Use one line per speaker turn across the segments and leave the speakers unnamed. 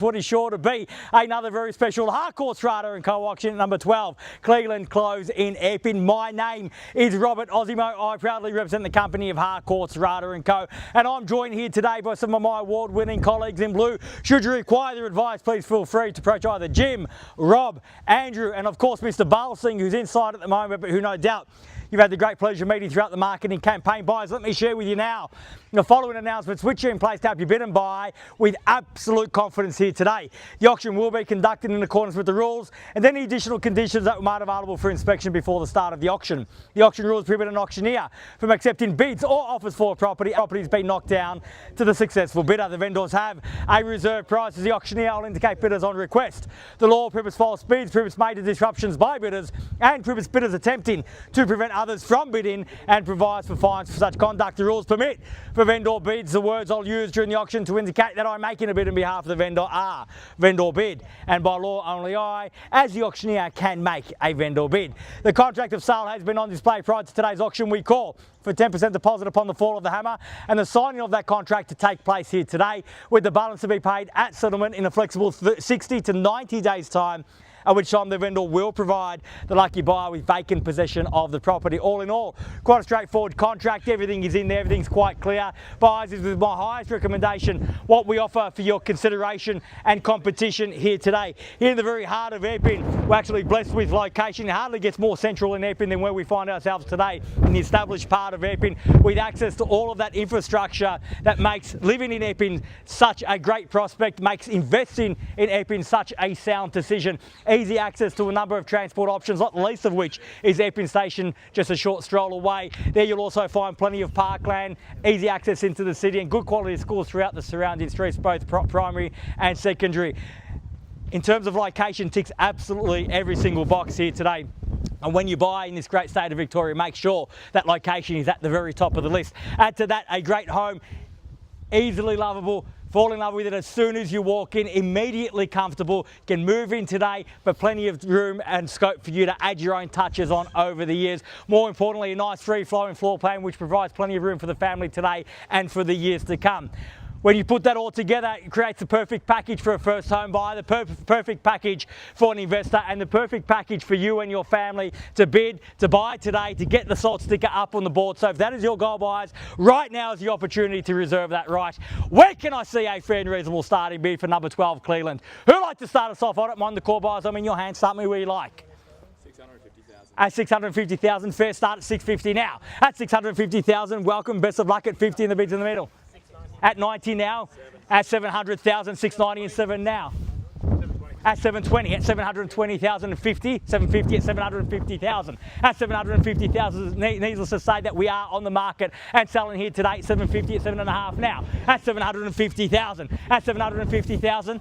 What is sure to be another very special Harcourts Rata and Co auction at number 12, Cleeland Close in Epping. My name is Robert Ozzimo. I proudly represent the company of Harcourts Rata and Co. And I'm joined here today by some of my award-winning colleagues in blue. Should you require their advice, please feel free to approach either Jim, Rob, Andrew, and of course Mr. Singh, who's inside at the moment, but who no doubt you've had the great pleasure of meeting throughout the marketing campaign. Buyers, let me share with you now the following announcements which are in place to help you bid and buy with absolute confidence here today. The auction will be conducted in accordance with the rules and any additional conditions that were made available for inspection before the start of the auction. The auction rules prohibit an auctioneer from accepting bids or offers for a property. Property has been knocked down to the successful bidder. The vendors have a reserve price as the auctioneer will indicate bidders on request. The law prohibits false bids, prohibits major disruptions by bidders, and prohibits bidders attempting to prevent others from bidding, and provides for fines for such conduct. The rules permit for vendor bids. The words I'll use during the auction to indicate that I'm making a bid on behalf of the vendor are vendor bid, and by law only I, as the auctioneer, can make a vendor bid. The contract of sale has been on display prior to today's auction. We call for 10% deposit upon the fall of the hammer and the signing of that contract to take place here today, with the balance to be paid at settlement in a flexible 60 to 90 days time, at which time the vendor will provide the lucky buyer with vacant possession of the property. All in all, quite a straightforward contract. Everything is in there, everything's quite clear. Buyers, is my highest recommendation what we offer for your consideration and competition here today. Here in the very heart of Epping, we're actually blessed with location. It hardly gets more central in Epping than where we find ourselves today, in the established part of Epping, with access to all of that infrastructure that makes living in Epping such a great prospect, makes investing in Epping such a sound decision. Easy access to a number of transport options, not the least of which is Epping Station, just a short stroll away. There you'll also find plenty of parkland, easy access into the city, and good quality schools throughout the surrounding streets, both primary and secondary. In terms of location, ticks absolutely every single box here today. And when you buy in this great state of Victoria, make sure that location is at the very top of the list. Add to that a great home, easily lovable. Fall in love with it as soon as you walk in, immediately comfortable, can move in today, but plenty of room and scope for you to add your own touches on over the years. More importantly, a nice free-flowing floor plan which provides plenty of room for the family today and for the years to come. When you put that all together, it creates the perfect package for a first home buyer, the perfect package for an investor, and the perfect package for you and your family to bid, to buy today, to get the salt sticker up on the board. So if that is your goal, buyers, right now is the opportunity to reserve that right. Where can I see a fair and reasonable starting bid for number 12, Cleeland? Who'd like to start us off? I don't mind the call, buyers. I'm in your hands. Start me where you like.
650,000.
At 650,000, fair start at 650 now. At 650,000, welcome, best of luck at 50 in the bids in the middle. At 90 now, at 700,000, 690 and 7 now. At 720, at 720,000 and 50, 750 at 750,000. At 750,000, needless to say that we are on the market and selling here today, 750 at 7.5 now. At 750,000, at 750,000.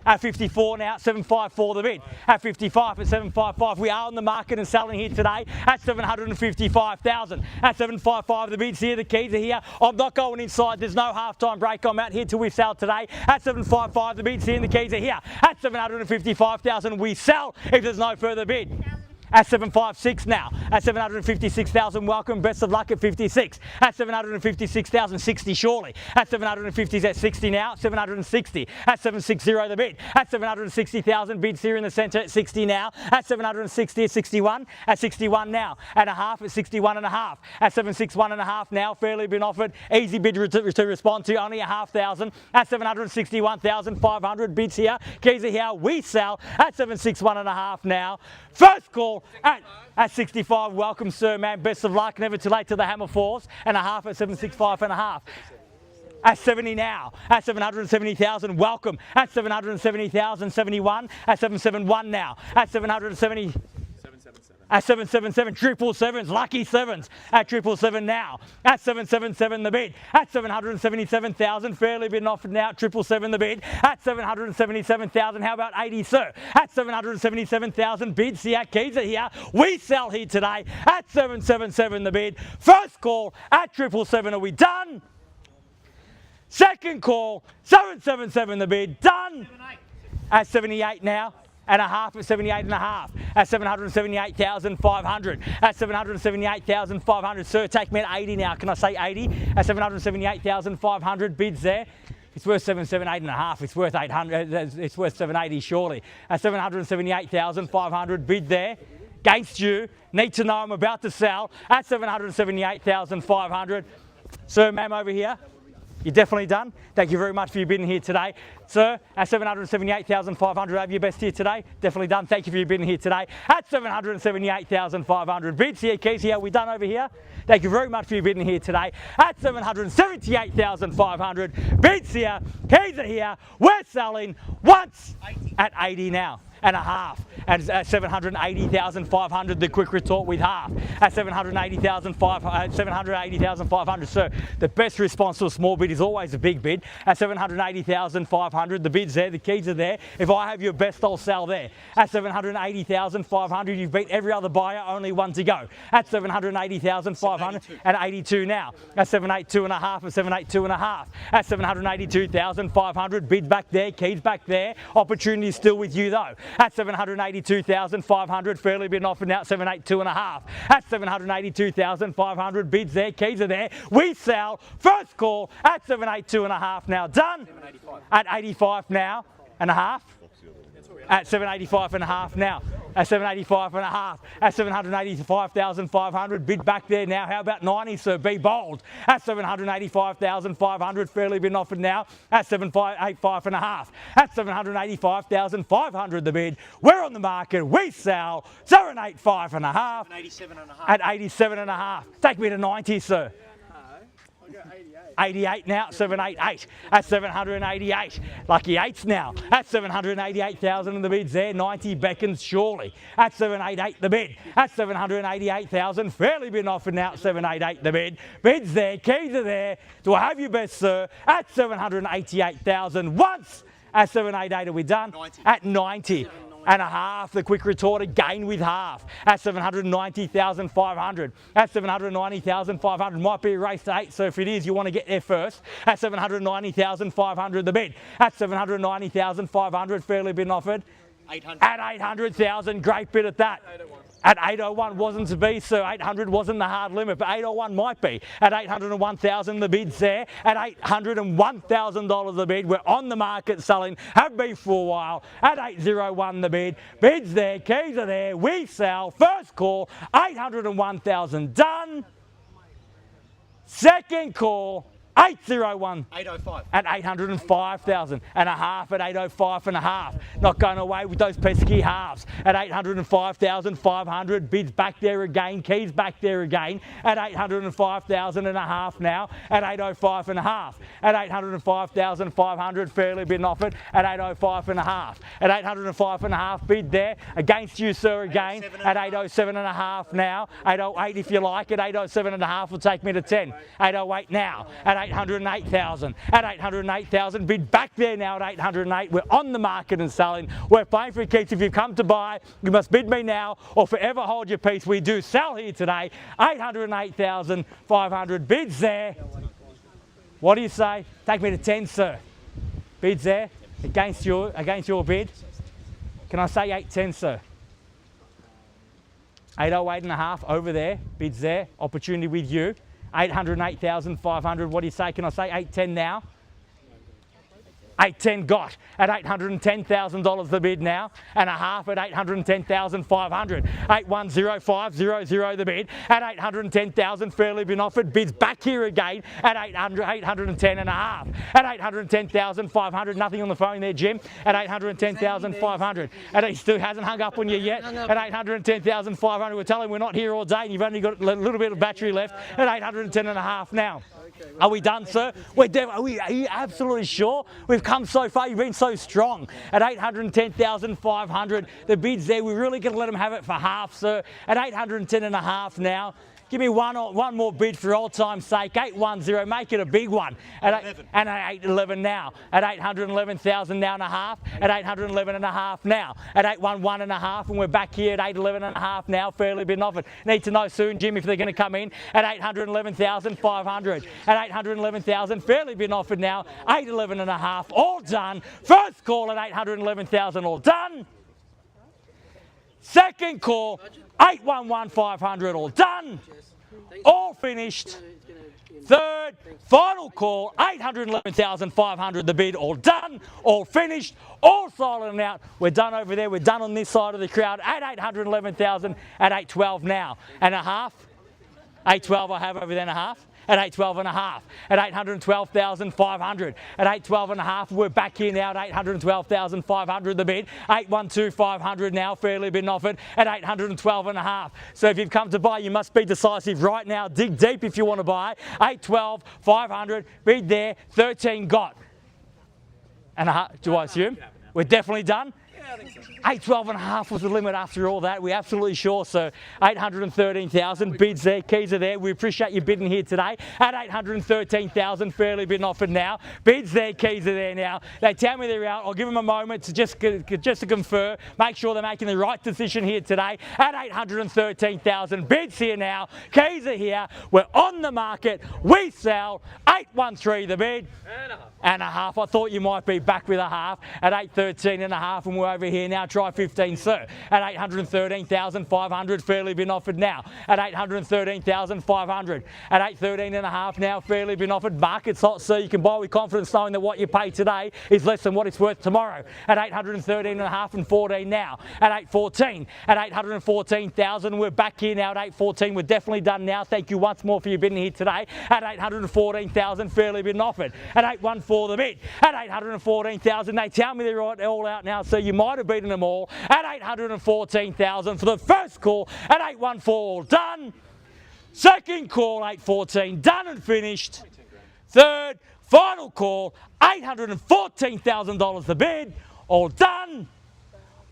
At 54 now, 754 the bid. At 55 at 755, we are on the market and selling here today at 755,000. At 755 the bids here, the keys are here. I'm not going inside, there's no half-time break. I'm out here till we sell today. At 755 the bids here and the keys are here. At 755,000 we sell if there's no further bid. At 756 now, at 756,000, welcome, best of luck at 56. At 756,000, 60 surely. At 750 at 60 now, 760. At 760 the bid. At 760,000, bids here in the centre at 60 now. At 760 at 61. At 61 now. At a half at 61 and a half. At 761 and a half now, fairly been offered. Easy bid to respond to, only a half thousand. At 761,500, bids here. Keys are here, we sell. At 761 and a half now. First call at 65, welcome sir, man, best of luck, never too late till the hammer falls, and a half at 765 and a half. At 70 now, at 770,000, welcome, at 770,000, 71, at 771 now, at 770, at 777, triple sevens, lucky sevens, at 777 now, at 777 the bid, at 777,000, fairly been offered now, 777 the bid, at 777,000, how about 80 sir, at 777,000, bids here, keys are here, we sell here today, at 777 the bid, first call, at 777, are we done? Second call, 777 the bid, done? At 78 now. And a half at 78 and a half. At 778,500. At 778,500. Sir, take me at 80 now. Can I say 80? At 778,500 bids there. It's worth 778 and a half. It's worth 800. It's worth 780 surely. At 778,500 bid there. Against you. Need to know I'm about to sell at 778,500. Sir, ma'am, over here. You're definitely done. Thank you very much for your bidding here today. Sir, at 778,500, have your best here today. Definitely done. Thank you for your bidding here today. At 778,500 bids here. Keys here, we done over here. Thank you very much for your bidding here today. At 778,500 bids here. Keys are here. We're selling once at 80 now. And a half at 780,500. The quick retort with half at 780,500. So the best response to a small bid is always a big bid. At 780,500, the bid's there, the keys are there. If I have your best, I'll sell there. At 780,500, you've beat every other buyer, only one to go. At 780,500 and 82 now. At 782 and a half. At 782 and a half. At 782,500, bid back there, keys back there. Opportunity is still with you though. At 782,500, fairly been offered now at 782 and a half. At 782,500, bids there, keys are there. We sell, first call at 782 and a half now. Done. At 85 now and a half. At 785 and a half now. At 785 and a half. At 785,500, bid back there now. How about 90, sir? Be bold. At 785,500, fairly been offered now. At 785 and a half. At 785,500, the bid. We're on the market. We sell 785 and a half.
87 and a half.
At 87 and a half. Take me to 90, sir. 88 now, 788 at 788. Lucky eights now at 788,000 and the bid's there. 90 beckons surely at 788 the bid. At 788,000, fairly been offered now at 788 the bid. Bid's there, keys are there. Do I have your best, sir? At 788,000 once. At 788 are we done?
90.
At 90 and a half, the quick retort again with half at 790,500. At 790,500 might be a race to 8, so if it is, you want to get there first. At 790,500 the bid. At 790,500, fairly been offered.
800.
At 800,000, great bid at that.
801.
At 801 wasn't to be, so 800 wasn't the hard limit, but 801 might be. At 801,000 the bid's there. At $801,000 the bid. We're on the market selling, have been for a while. At 801 the bid. Bid's there, keys are there. We sell, first call, 801,000 done. Second call, 801.
805.
At 805,000 and a half. At 805 and a half. Not going away with those pesky halves. At 805,500, bids back there again, keys back there again. At 805,000 and a half now. At 805 and a half. At 805,500, fairly been offered. At 805 and a half. At 805 and a half, bid there against you, sir, again. At 807 and a half now. 808 if you like. At 807 and a half will take me to 10. 808 now. At 808,000. At 808,000, bid back there now at 808. We're on the market and selling. We're paying for keeps. If you've come to buy, you must bid me now or forever hold your peace. We do sell here today. 808,500 bids there. What do you say? Take me to 10, sir. Bids there against your bid. Can I say 810, sir? 808 and a half over there. Bids there. Opportunity with you. 808,500, what do you say? Can I say 810 now? 810 got at $810,000 the bid now, and a half at 810,500. 810,500 the bid at 810,000, fairly been offered. Bids back here again at 810 and a half. At 810,500, nothing on the phone there, Jim. At 810,500, and he still hasn't hung up on you yet. At 810,500, we're telling him we're not here all day, and you've only got a little bit of battery left. At 810 and a half now. Are we done, sir? Are you absolutely sure? We've come so far. You've been so strong. At 810,500, the bid's there. We're really going to let them have it for half, sir. At 810 and a half now. Give me one more bid for old time's sake. 810, make it a big one. At 811 now. At 811,000 now and a half. At 811 and a half now. At 811 and a half, and we're back here at 811 and a half now. Fairly been offered. Need to know soon, Jim, if they're going to come in. At 811,500. At 811,000, fairly been offered now. 811 and a half, all done. First call at 811,000, all done. Second call, 811,500, all done. all finished. Third, final call, 811,500 the bid, all done, all finished, all silent and out. We're done over there, we're done on this side of the crowd at 811,000 at 812 now. And a half, 812 I have over there and a half. At 812 and a half, at 812,500, at 812 and a half, we're back here now at 812,500 the bid, 812,500 now, fairly been offered at 812 and a half. So if you've come to buy, you must be decisive right now, dig deep if you want to buy, 812,500, bid there, 13 got. And a half, do I assume? We're definitely done? 812 and a half was the limit after all that. We're absolutely sure. So 813,000 bids there, keys are there. We appreciate you bidding here today at 813,000, fairly been offered now. Bids there, keys are there now. They tell me they're out. I'll give them a moment to just to confer, make sure they're making the right decision here today at 813,000. Bids here now, keys are here. We're on the market. We sell 813 the bid. And a half. I thought you might be back with a half at 813 and a half, and we're over here now. Try 15, sir. At 813,500, fairly been offered now. At 813,500. At 813 and a half now, fairly been offered. Market's hot, sir. You can buy with confidence knowing that what you pay today is less than what it's worth tomorrow. At 813 and a half and 14 now. At 814. At 814,000, we're back here now at 814. We're definitely done now. Thank you once more for your bidding here today. At 814,000, fairly been offered. At 814 the bid. At 814,000, they tell me they're all out now, so you might have beaten them all. At 814,000 for the first call. At 814, all done. Second call, 814, done and finished. Third, final call, $814,000 the bid. All done,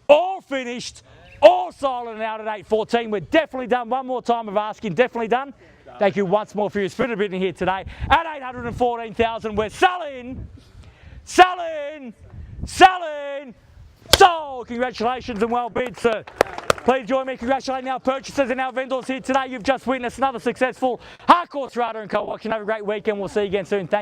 all finished, all silent out at 814. We're definitely done. One more time of asking, definitely done. Thank you once more for your spirit bidding here today. At 814,000, we're selling. Sold. Congratulations and well bid, sir. Please join me congratulating our purchasers and our vendors here today. You've just witnessed another successful Harcourts, Rata & Co auction. Have a great weekend. We'll see you again soon. Thank you.